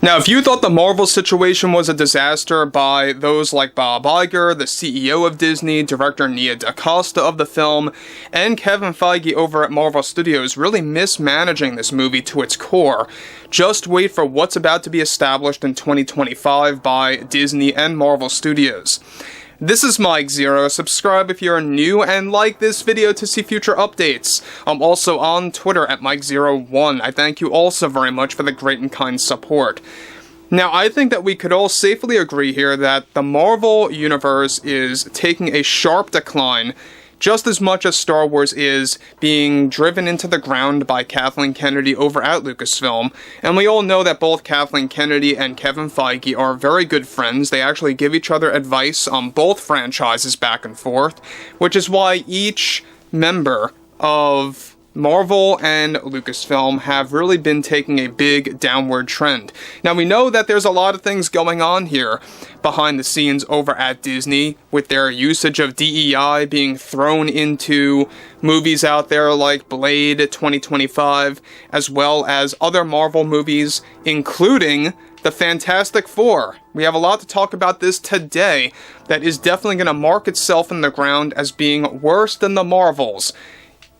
Now, if you thought the Marvel situation was a disaster by those like Bob Iger, the CEO of Disney, director Nia DaCosta of the film, and Kevin Feige over at Marvel Studios really mismanaging this movie to its core, just wait for what's about to be established in 2025 by Disney and Marvel Studios. This is Mike Zero. Subscribe if you're new and like this video to see future updates. I'm also on Twitter at Mike01. I thank you all so very much for the great and kind support. Now, I think that we could all safely agree here that the Marvel Universe is taking a sharp decline, just as much as Star Wars is being driven into the ground by Kathleen Kennedy over at Lucasfilm, and we all know that both Kathleen Kennedy and Kevin Feige are very good friends. They actually give each other advice on both franchises back and forth, which is why each member of Marvel and Lucasfilm have really been taking a big downward trend. Now, we know that there's a lot of things going on here behind the scenes over at Disney, with their usage of DEI being thrown into movies out there like Blade 2025, as well as other Marvel movies, including the Fantastic Four. We have a lot to talk about this today that is definitely going to mark itself in the ground as being worse than the Marvels.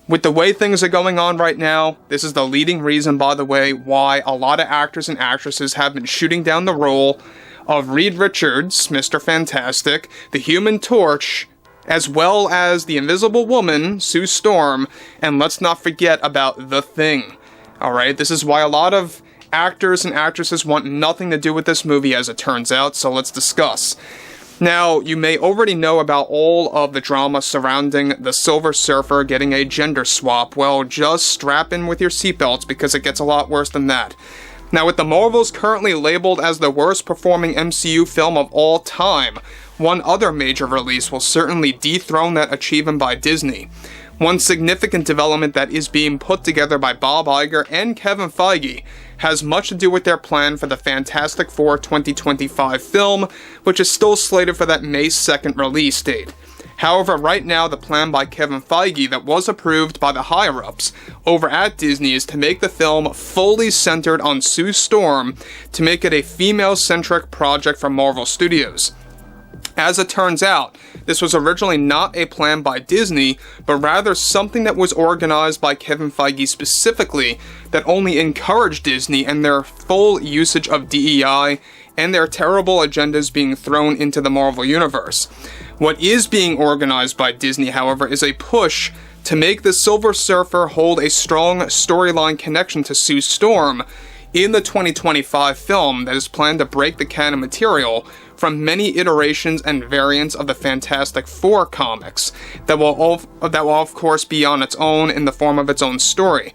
With the way things are going on right now, this is the leading reason, by the way, why a lot of actors and actresses have been shooting down the role of Reed Richards, Mr. Fantastic, the Human Torch, as well as the Invisible Woman, Sue Storm, and let's not forget about The Thing. Alright, this is why a lot of actors and actresses want nothing to do with this movie, as it turns out, so let's discuss. Now, you may already know about all of the drama surrounding the Silver Surfer getting a gender swap. Well, just strap in with your seatbelts because it gets a lot worse than that. Now, with the Marvels currently labeled as the worst performing MCU film of all time, one other major release will certainly dethrone that achievement by Disney. One significant development that is being put together by Bob Iger and Kevin Feige has much to do with their plan for the Fantastic Four 2025 film, which is still slated for that May 2nd release date. However, right now, the plan by Kevin Feige that was approved by the higher-ups over at Disney is to make the film fully centered on Sue Storm to make it a female-centric project from Marvel Studios. As it turns out, this was originally not a plan by Disney, but rather something that was organized by Kevin Feige specifically that only encouraged Disney and their full usage of DEI and their terrible agendas being thrown into the Marvel Universe. What is being organized by Disney, however, is a push to make the Silver Surfer hold a strong storyline connection to Sue Storm in the 2025 film that is planned to break the canon material from many iterations and variants of the Fantastic Four comics that will of course be on its own in the form of its own story.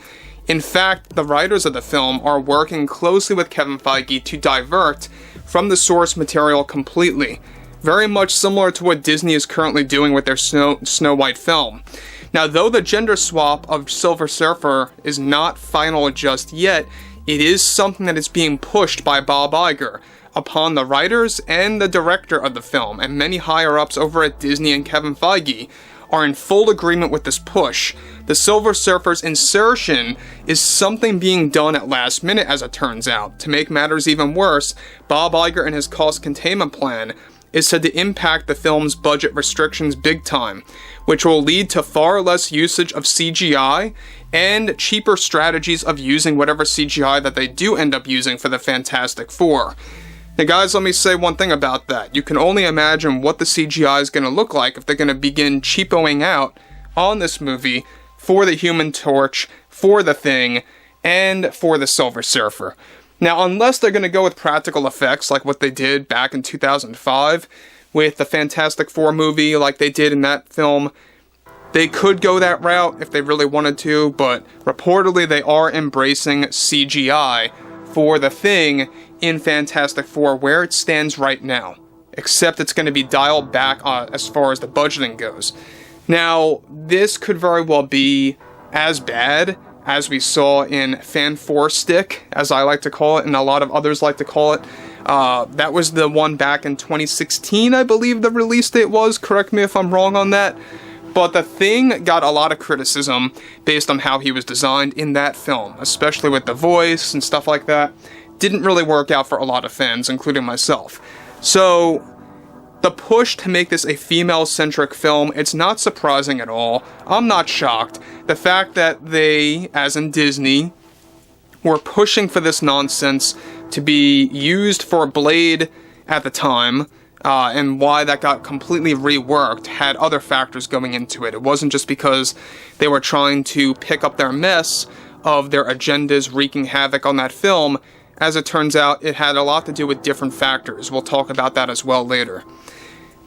In fact, the writers of the film are working closely with Kevin Feige to divert from the source material completely, very much similar to what Disney is currently doing with their Snow White film. Now, though the gender swap of Silver Surfer is not final just yet, it is something that is being pushed by Bob Iger upon the writers and the director of the film, and many higher-ups over at Disney and Kevin Feige are in full agreement with this push. The Silver Surfer's insertion is something being done at last minute, as it turns out. To make matters even worse, Bob Iger and his cost containment plan is said to impact the film's budget restrictions big time, which will lead to far less usage of CGI and cheaper strategies of using whatever CGI that they do end up using for the Fantastic Four. Now guys, let me say one thing about that. You can only imagine what the CGI is going to look like if they're going to begin cheapoing out on this movie for the Human Torch, for The Thing, and for the Silver Surfer. Now, unless they're going to go with practical effects like what they did back in 2005 with the Fantastic Four movie like they did in that film, they could go that route if they really wanted to, but reportedly they are embracing CGI for The Thing in Fantastic Four where it stands right now, except it's going to be dialed back as far as the budgeting goes. Now, this could very well be as bad as we saw in Fan 4 Stick, as I like to call it, and a lot of others like to call it. That was the one back in 2016, I believe the release date was. Correct me if I'm wrong on that. But The Thing got a lot of criticism based on how he was designed in that film, especially with the voice and stuff like that. didn't really work out for a lot of fans, including myself. So, the push to make this a female-centric film, it's not surprising at all. I'm not shocked. The fact that they, as in Disney, were pushing for this nonsense to be used for Blade at the time, and why that got completely reworked, had other factors going into it. It wasn't just because they were trying to pick up their mess of their agendas wreaking havoc on that film. As it turns out, it had a lot to do with different factors. We'll talk about that as well later.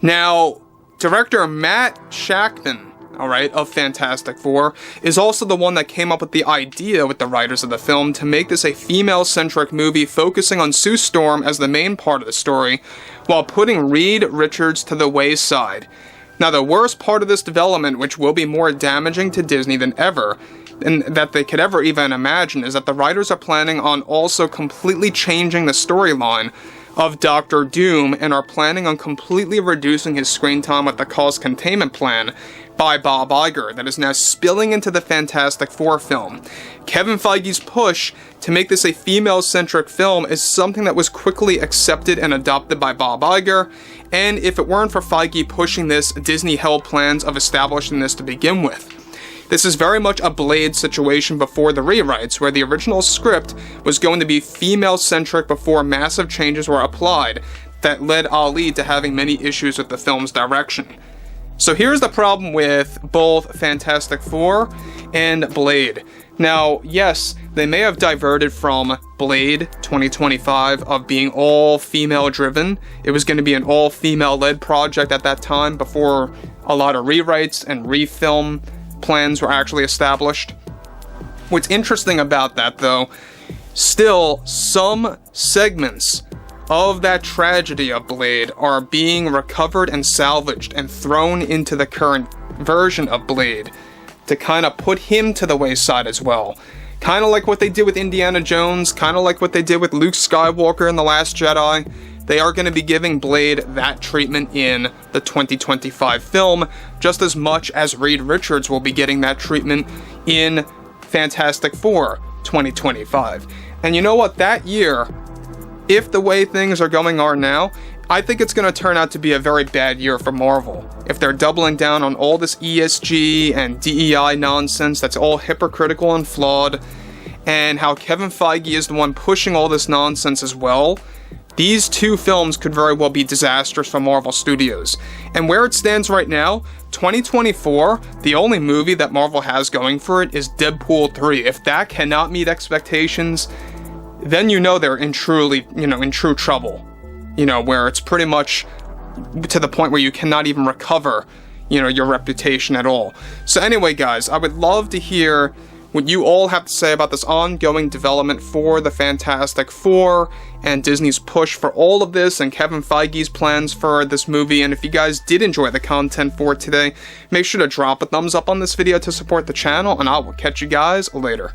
Now, director Matt Shakman, alright, of Fantastic Four, is also the one that came up with the idea with the writers of the film to make this a female-centric movie focusing on Sue Storm as the main part of the story, while putting Reed Richards to the wayside. Now, the worst part of this development, which will be more damaging to Disney than ever, and that they could ever even imagine, is that the writers are planning on also completely changing the storyline of Doctor Doom and are planning on completely reducing his screen time with the cost containment plan by Bob Iger that is now spilling into the Fantastic Four film. Kevin Feige's push to make this a female-centric film is something that was quickly accepted and adopted by Bob Iger, and if it weren't for Feige pushing this, Disney held plans of establishing this to begin with. This is very much a Blade situation before the rewrites, where the original script was going to be female-centric before massive changes were applied that led Ali to having many issues with the film's direction. So here's the problem with both Fantastic Four and Blade. Now, yes, they may have diverted from Blade 2025 of being all female-driven. It was going to be an all-female-led project at that time before a lot of rewrites and refilm plans were actually established. What's interesting about that, though, still, some segments of that tragedy of Blade are being recovered and salvaged and thrown into the current version of Blade to kind of put him to the wayside as well. Kind of like what they did with Indiana Jones, kind of like what they did with Luke Skywalker in The Last Jedi. They are going to be giving Blade that treatment in the 2025 film, just as much as Reed Richards will be getting that treatment in Fantastic Four 2025. And you know what? That year, if the way things are going are now, I think it's going to turn out to be a very bad year for Marvel. If they're doubling down on all this ESG and DEI nonsense that's all hypocritical and flawed, and how Kevin Feige is the one pushing all this nonsense as well, these two films could very well be disastrous for Marvel Studios. And where it stands right now, 2024, the only movie that Marvel has going for it is Deadpool 3. If that cannot meet expectations, then you know they're in true trouble. Where it's pretty much to the point where you cannot even recover, your reputation at all. So anyway, guys, I would love to hear what you all have to say about this ongoing development for the Fantastic Four and Disney's push for all of this and Kevin Feige's plans for this movie. And if you guys did enjoy the content for today, make sure to drop a thumbs up on this video to support the channel, and I will catch you guys later.